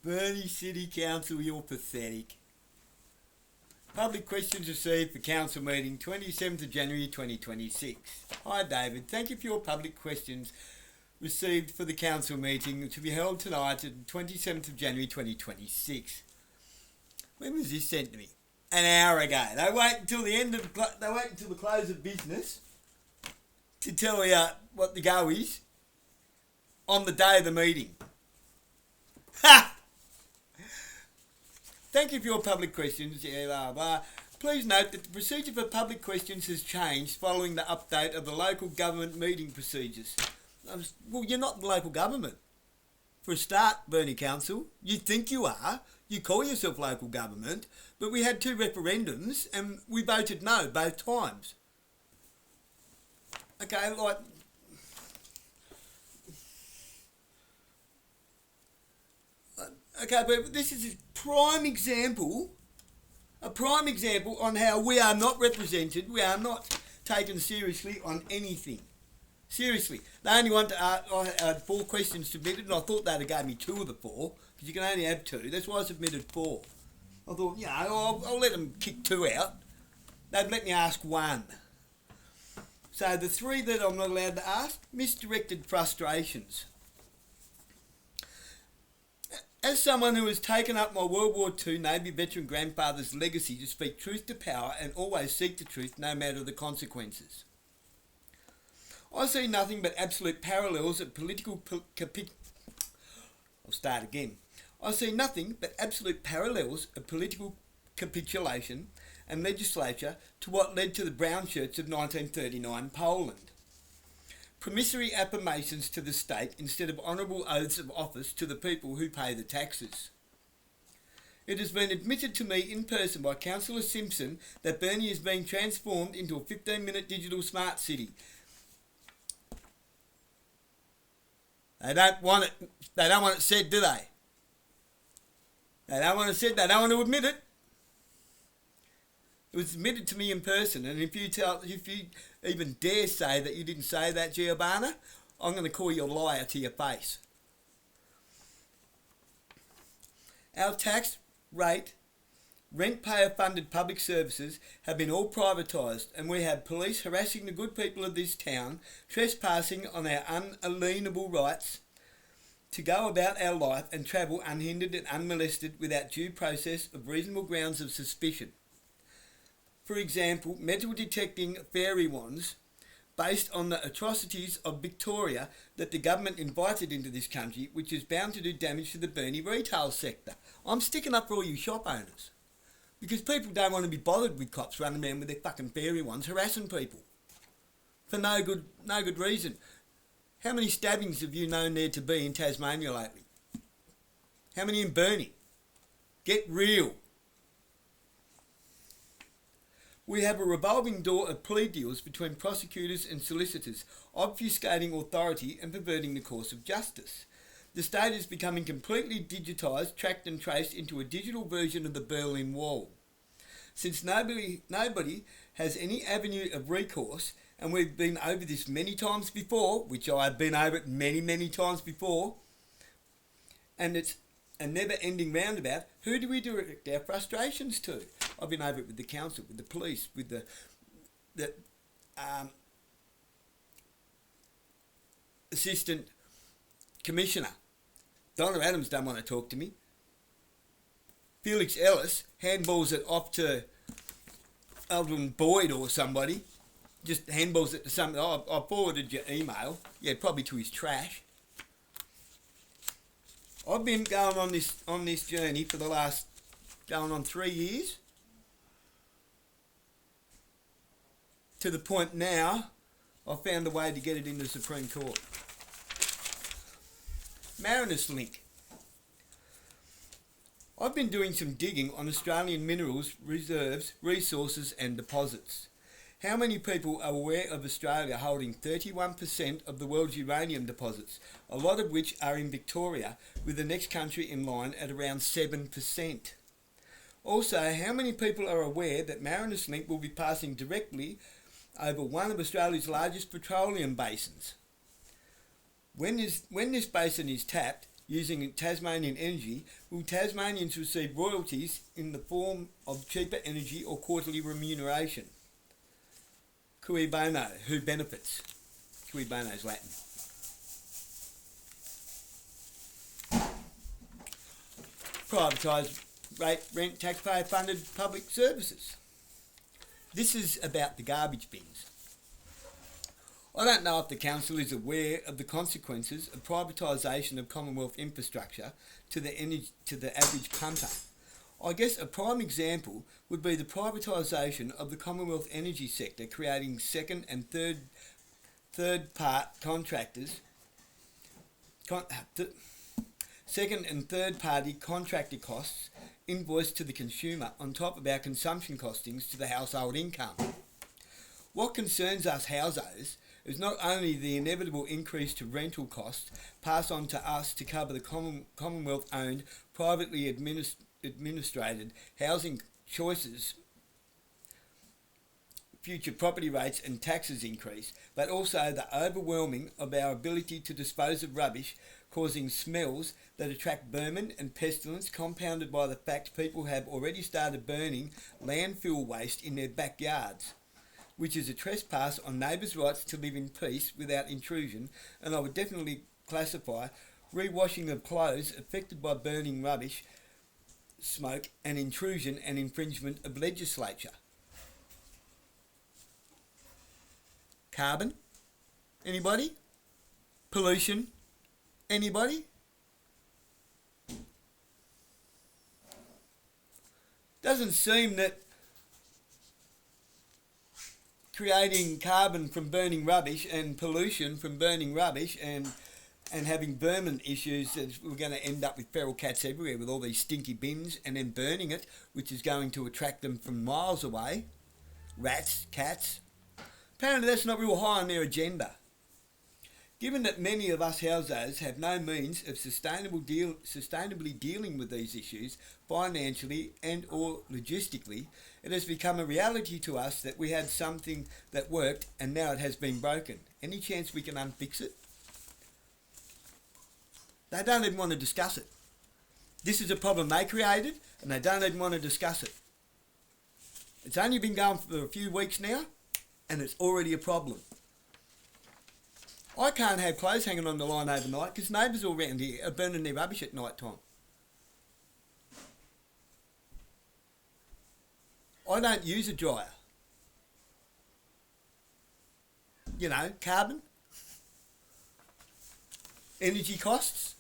Burnie City Council, you're pathetic. Public questions received for council meeting 27th of January 2026. Hi David, thank you for your public questions received for the council meeting to be held tonight at 27th of January 2026. When was this sent to me? An hour ago. They wait until the close of business to tell you what the go is on the day of the meeting. Ha! Thank you for your public questions. Blah, blah. Please note that the procedure for public questions has changed following the update of the local government meeting procedures. Well, you're not the local government. For a start, Burnie Council, you think you are. You call yourself local government, but we had 2 referendums and we voted no both times. Okay, like... Okay, but this is a prime example on how we are not represented, we are not taken seriously on anything. Seriously. They only want to, I had 4 questions submitted, and I thought they'd have gave me 2 of the 4, because you can only have 2. That's why I submitted 4. I thought, I'll let them kick 2 out. They'd let me ask 1. So the 3 that I'm not allowed to ask, misdirected frustrations. As someone who has taken up my World War II Navy veteran grandfather's legacy to speak truth to power and always seek the truth no matter the consequences, I see nothing but absolute parallels of political I see nothing but absolute parallels of political capitulation and legislature to what led to the brown shirts of 1939 Poland. Promissory affirmations to the state instead of honourable oaths of office to the people who pay the taxes. It has been admitted to me in person by Councillor Simpson that Burnie is being transformed into a 15-minute digital smart city. They don't want it said, do they? They don't want it said, they don't want to admit it. It was admitted to me in person, and if you even dare say that you didn't say that, Giovanna, I'm going to call you a liar to your face. Our tax rate, rent-payer-funded public services have been all privatised, and we have police harassing the good people of this town, trespassing on our unalienable rights to go about our life and travel unhindered and unmolested without due process of reasonable grounds of suspicion. For example, metal detecting fairy wands based on the atrocities of Victoria that the government invited into this country, which is bound to do damage to the Burnie retail sector. I'm sticking up for all you shop owners, because people don't want to be bothered with cops running around with their fucking fairy wands harassing people for no good reason. How many stabbings have you known there to be in Tasmania lately? How many in Burnie? Get real. We have a revolving door of plea deals between prosecutors and solicitors, obfuscating authority and perverting the course of justice. The state is becoming completely digitised, tracked and traced into a digital version of the Berlin Wall. Since nobody has any avenue of recourse, and we've been over this many times before, which I've been over it many times before, and it's a never-ending roundabout, who do we direct our frustrations to? I've been over it with the council, with the police, with the assistant commissioner. Donna Adams don't want to talk to me. Felix Ellis handballs it off to Alvin Boyd or somebody. Just handballs it to somebody. I forwarded your email. Yeah, probably to his trash. I've been going on this journey for the last going on 3 years. To the point now, I've found a way to get it into the Supreme Court. Mariners Link. I've been doing some digging on Australian minerals, reserves, resources and deposits. How many people are aware of Australia holding 31% of the world's uranium deposits, a lot of which are in Victoria, with the next country in line at around 7%? Also, how many people are aware that Mariners Link will be passing directly over one of Australia's largest petroleum basins? When this basin is tapped, using Tasmanian energy, will Tasmanians receive royalties in the form of cheaper energy or quarterly remuneration? Cui bono, who benefits? Cui bono is Latin. Privatised rate rent taxpayer funded public services. This is about the garbage bins. I don't know if the council is aware of the consequences of privatisation of Commonwealth infrastructure to the average punter. I guess a prime example would be the privatisation of the Commonwealth energy sector, creating second and third party contractor costs invoiced to the consumer on top of our consumption costings to the household income. What concerns us houseowners is not only the inevitable increase to rental costs passed on to us to cover the Commonwealth-owned, privately administrated housing choices, future property rates and taxes increase, but also the overwhelming of our ability to dispose of rubbish, causing smells that attract vermin and pestilence, compounded by the fact people have already started burning landfill waste in their backyards, which is a trespass on neighbours' rights to live in peace without intrusion, and I would definitely classify rewashing of clothes affected by burning rubbish, smoke and intrusion and infringement of legislature. Carbon? Anybody? Pollution? Anybody? Doesn't seem that creating carbon from burning rubbish and pollution from burning rubbish and having vermin issues, that we're going to end up with feral cats everywhere with all these stinky bins, and then burning it, which is going to attract them from miles away. Rats, cats. Apparently that's not real high on their agenda. Given that many of us houseowners have no means of sustainably dealing with these issues financially and or logistically, it has become a reality to us that we had something that worked and now it has been broken. Any chance we can unfix it? They don't even want to discuss it. This is a problem they created and they don't even want to discuss it. It's only been going for a few weeks now and it's already a problem. I can't have clothes hanging on the line overnight because neighbours all around here are burning their rubbish at night time. I don't use a dryer. You know, carbon, energy costs.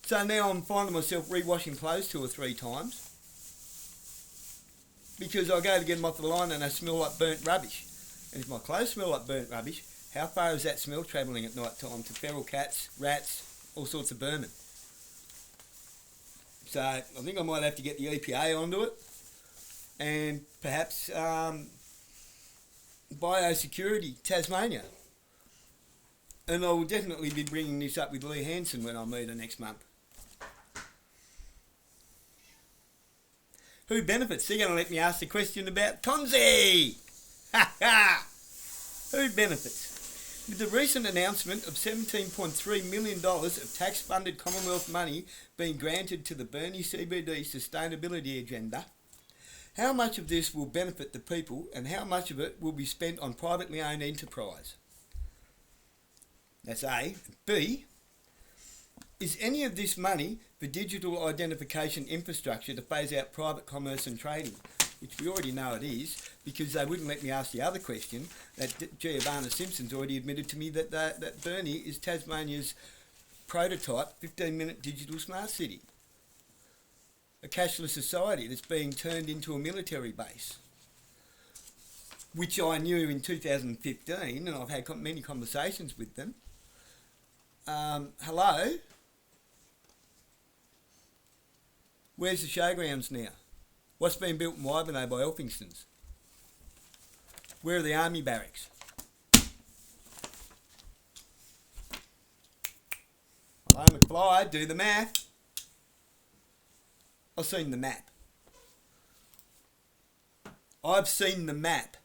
So now I'm finding myself rewashing clothes 2 or 3 times because I go to get them off the line and they smell like burnt rubbish. And if my clothes smell like burnt rubbish, how far is that smell travelling at night time to feral cats, rats, all sorts of vermin? So I think I might have to get the EPA onto it and perhaps Biosecurity Tasmania. And I will definitely be bringing this up with Lee Hansen when I meet her next month. Who benefits? They're going to let me ask the question about Conzi! Ha ha! Who benefits? With the recent announcement of $17.3 million of tax-funded Commonwealth money being granted to the Burnie CBD sustainability agenda, how much of this will benefit the people and how much of it will be spent on privately owned enterprise? That's A. B. Is any of this money for digital identification infrastructure to phase out private commerce and trading? Which we already know it is, because they wouldn't let me ask the other question, that Giovanna Simpson's already admitted to me that that Burnie is Tasmania's prototype 15-minute digital smart city. A cashless society that's being turned into a military base. Which I knew in 2015, and I've had many conversations with them. Hello? Where's the showgrounds now? What's been built in Wivenhoe by Elphingston's? Where are the army barracks? Hello, McFly, do the math. I've seen the map. I've seen the map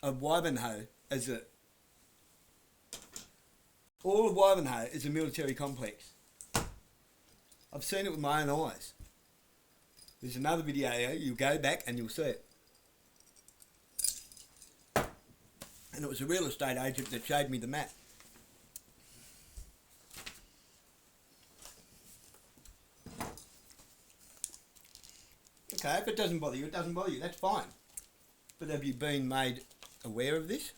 of Wivenhoe as a All of Ivanhoe is a military complex. I've seen it with my own eyes. There's another video, you'll go back and you'll see it. And it was a real estate agent that showed me the map. Okay, if it doesn't bother you, it doesn't bother you, that's fine. But have you been made aware of this?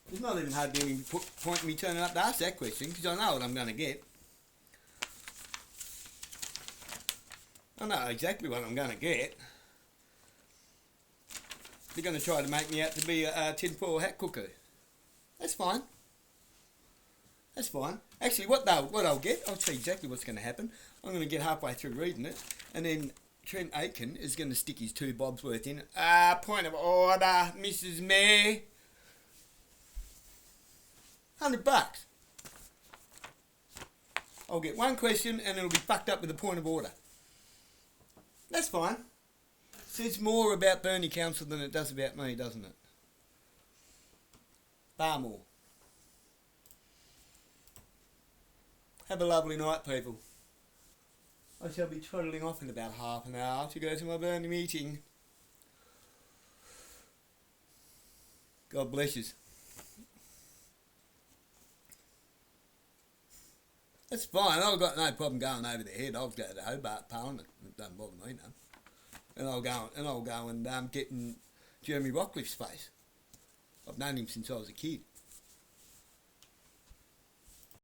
There's not even hardly any point in me turning up to ask that question, because I know what I'm going to get. I know exactly what I'm going to get. They're going to try to make me out to be a tinfoil hat cuckoo. That's fine. That's fine. Actually, what I'll get, I'll tell you exactly what's going to happen. I'm going to get halfway through reading it, and then Trent Aitken is going to stick his 2 bobs worth in. Point of order, Mrs. Mayor. $100. I'll get one question, and it'll be fucked up with a point of order. That's fine. Says more about Burnie Council than it does about me, doesn't it? Far more. Have a lovely night, people. I shall be trotting off in about half an hour to go to my Burnie meeting. God bless you. That's fine. I've got no problem going over the head. I'll go to Hobart Parliament. It doesn't bother me, no. And I'll go and get in Jeremy Rockliff's face. I've known him since I was a kid.